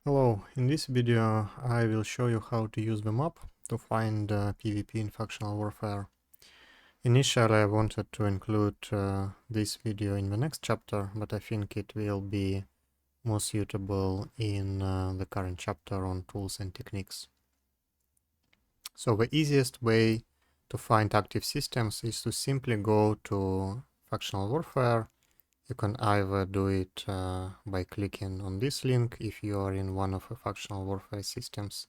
Hello, in this video I will show you how to use the map to find PvP in factional warfare. Initially I wanted to include this video in the next chapter, but I think it will be more suitable in the current chapter on tools and techniques. So the easiest way to find active systems is to simply go to factional warfare. You can either do it by clicking on this link if you are in one of the factional warfare systems,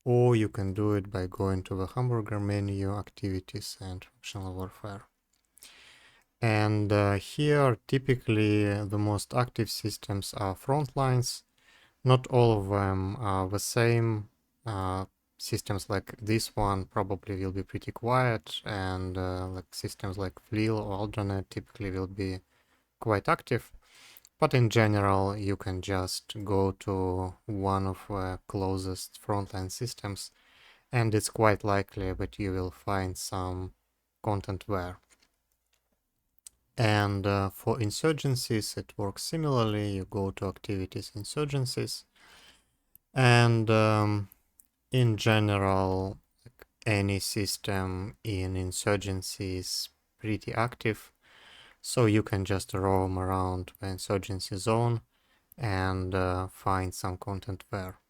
or you can do it by going to the hamburger menu, activities and factional warfare. And here typically the most active systems are front lines. Not all of them are the same. Systems like this one probably will be pretty quiet, and like systems like FLIL or Alderanet typically will be quite active, but in general you can just go to one of the closest frontline systems and it's quite likely that you will find some content there. And for insurgencies it works similarly. You go to activities, insurgencies, and in general any system in insurgency is pretty active. So you can just roam around the insurgency zone and find some content there.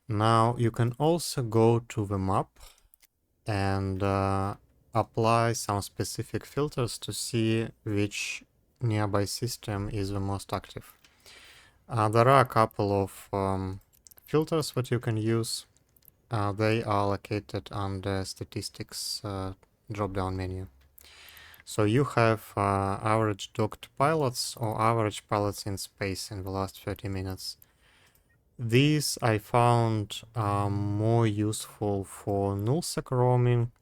Now you can also go to the map and apply some specific filters to see which nearby system is the most active. There are a couple of filters that you can use. They are located under statistics drop-down menu. So you have average docked pilots or average pilots in space in the last 30 minutes. These I found more useful for nullsec roaming,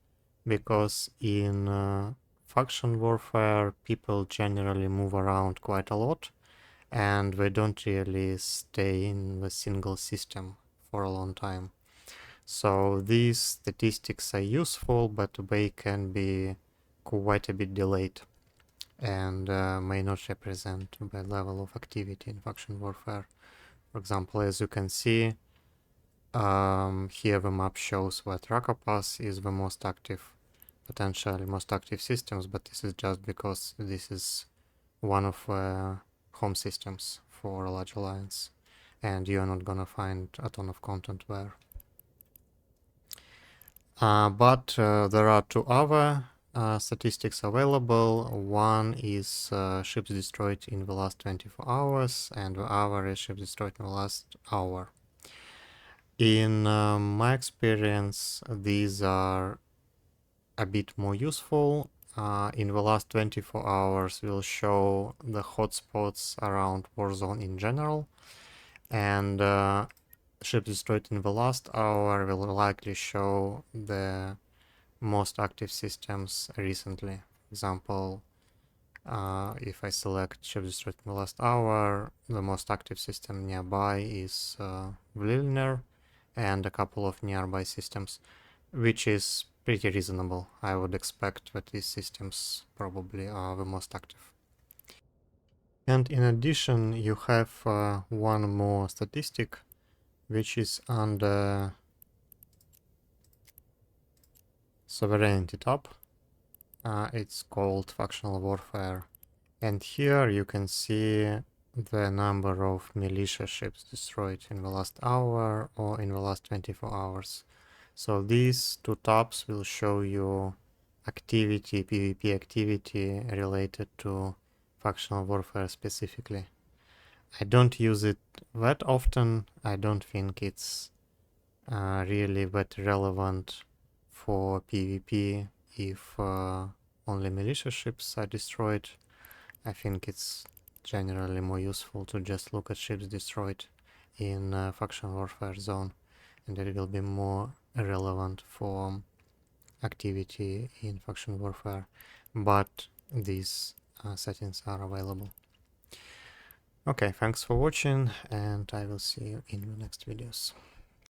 because in faction warfare people generally move around quite a lot and they don't really stay in the single system for a long time. So these statistics are useful, but they can be quite a bit delayed and may not represent the level of activity in faction warfare. For example, as you can see, here the map shows that Rakapass is the most active, potentially most active systems, but this is just because this is one of home systems for a large alliance, and you're not gonna find a ton of content there. But there are two other statistics available. One is ships destroyed in the last 24 hours, and the other is ships destroyed in the last hour. In my experience, these are a bit more useful. In the last 24 hours, we'll show the hotspots around Warzone in general, and ships destroyed in the last hour will likely show the most active systems recently. For example, if I select ships destroyed in the last hour, the most active system nearby is Vlilner and a couple of nearby systems, which is pretty reasonable. I would expect that these systems probably are the most active. And in addition, you have one more statistic, which is under Sovereignty tab. It's called Factional Warfare. And here you can see the number of militia ships destroyed in the last hour or in the last 24 hours. So these two tabs will show you activity, PvP activity related to factional warfare specifically. I don't use it that often. I don't think it's really that relevant for PvP if only militia ships are destroyed. I think it's generally more useful to just look at ships destroyed in faction warfare zone, and it will be more relevant for activity in faction warfare, but these settings are available. Okay, thanks for watching, and I will see you in the next videos.